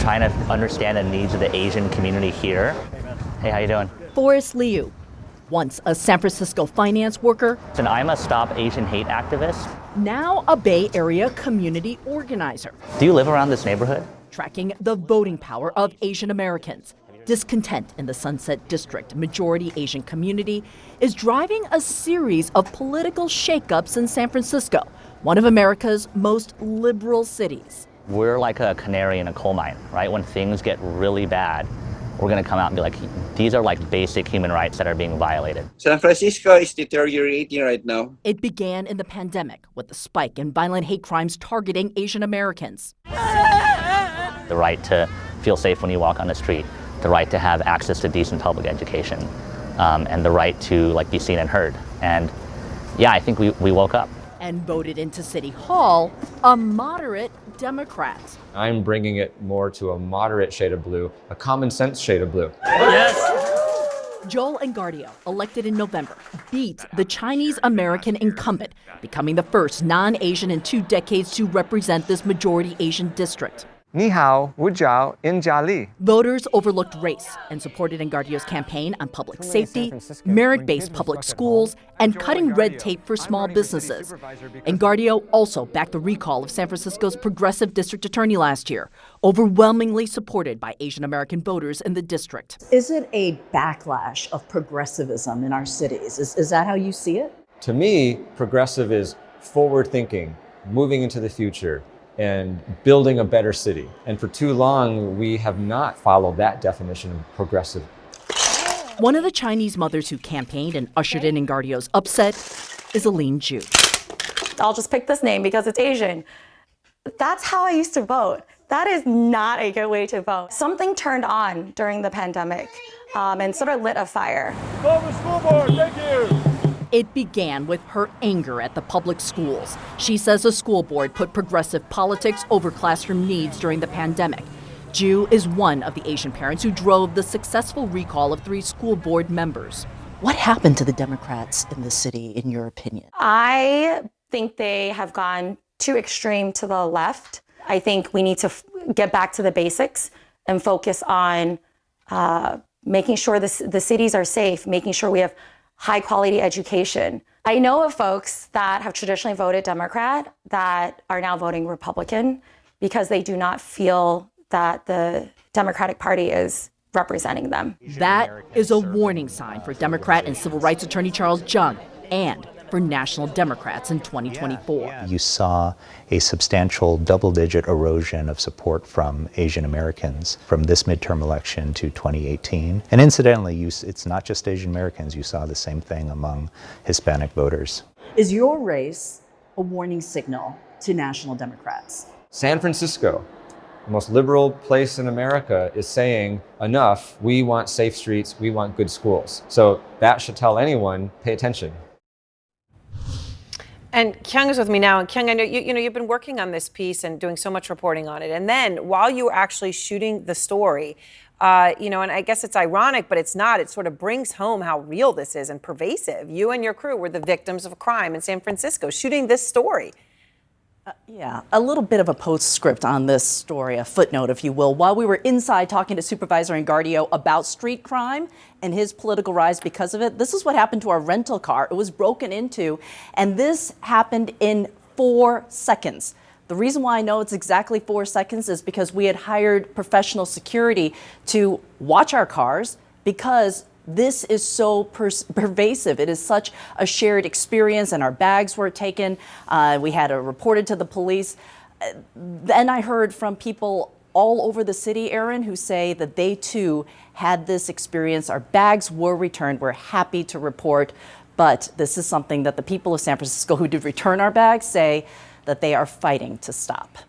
trying to understand the needs of the Asian community here. Hey, how you doing? Forrest Liu, once a San Francisco finance worker, And I'm a Stop Asian Hate activist. now a Bay Area community organizer, Do you live around this neighborhood? tracking the voting power of Asian Americans. Discontent in the Sunset District majority Asian community is driving a series of political shakeups in San Francisco, one of America's most liberal cities. We're like a canary in a coal mine, right? When things get really bad, we're going to come out and be like, these are like basic human rights that are being violated. San Francisco is deteriorating right now. It began in the pandemic with the spike in violent hate crimes targeting Asian Americans. The right to feel safe when you walk on the street, the right to have access to decent public education, and the right to like be seen and heard. And yeah, I think we woke up. And voted into City Hall a moderate Democrat. I'm bringing it more to a moderate shade of blue, a common sense shade of blue. Joel Engardio, elected in November, beat the Chinese-American incumbent, becoming the first non-Asian in 2 decades to represent this majority Asian district. Ni hao, wu jiao, in jia li. Voters overlooked race and supported Engardio's campaign on public safety, merit-based public schools, and cutting red tape for small businesses. Engardio also backed the recall of San Francisco's progressive district attorney last year, overwhelmingly supported by Asian American voters in the district. Is it a backlash of progressivism in our cities? Is that how you see it? To me, progressive is forward thinking, moving into the future, and building a better city. And for too long, we have not followed that definition of progressive. One of the Chinese mothers who campaigned and ushered in Engardio's upset is Aline Ju. I'll just pick this name because it's Asian. That's how I used to vote. That is not a good way to vote. Something turned on during the pandemic and sort of lit a fire. Call the school board, thank you. It began with her anger at the public schools. She says the school board put progressive politics over classroom needs during the pandemic. Ju is one of the Asian parents who drove the successful recall of 3 school board members. What happened to the Democrats in the city, in your opinion? I think they have gone too extreme to the left. I think we need to get back to the basics and focus on making sure the cities are safe, making sure we have high quality education. I know of folks that have traditionally voted Democrat that are now voting Republican because they do not feel that the Democratic Party is representing them. That is a warning sign for Democrat and civil rights attorney Charles Jung and for National Democrats in 2024. You saw a substantial double-digit erosion of support from Asian Americans from this midterm election to 2018. And incidentally, it's not just Asian Americans. You saw the same thing among Hispanic voters. Is your race a warning signal to National Democrats? San Francisco, the most liberal place in America, is saying, enough, we want safe streets, we want good schools. So that should tell anyone, pay attention. And Kyung is with me now. And Kyung, I know you've been working on this piece and doing so much reporting on it. And then while you were actually shooting the story, and I guess it's ironic, but it's not. It sort of brings home how real this is and pervasive. You and your crew were the victims of a crime in San Francisco, shooting this story. Yeah, a little bit of a postscript on this story, a footnote, if you will. While we were inside talking to Supervisor Engardio about street crime and his political rise because of it, this is what happened to our rental car. It was broken into, and this happened in 4 seconds. The reason why I know it's exactly 4 seconds is because we had hired professional security to watch our cars because this is so pervasive. It is such a shared experience, and our bags were taken. We had to report it to the police. Then I heard from people all over the city, Aaron, who say that they too had this experience. Our bags were returned. We're happy to report, but this is something that the people of San Francisco who did return our bags say that they are fighting to stop.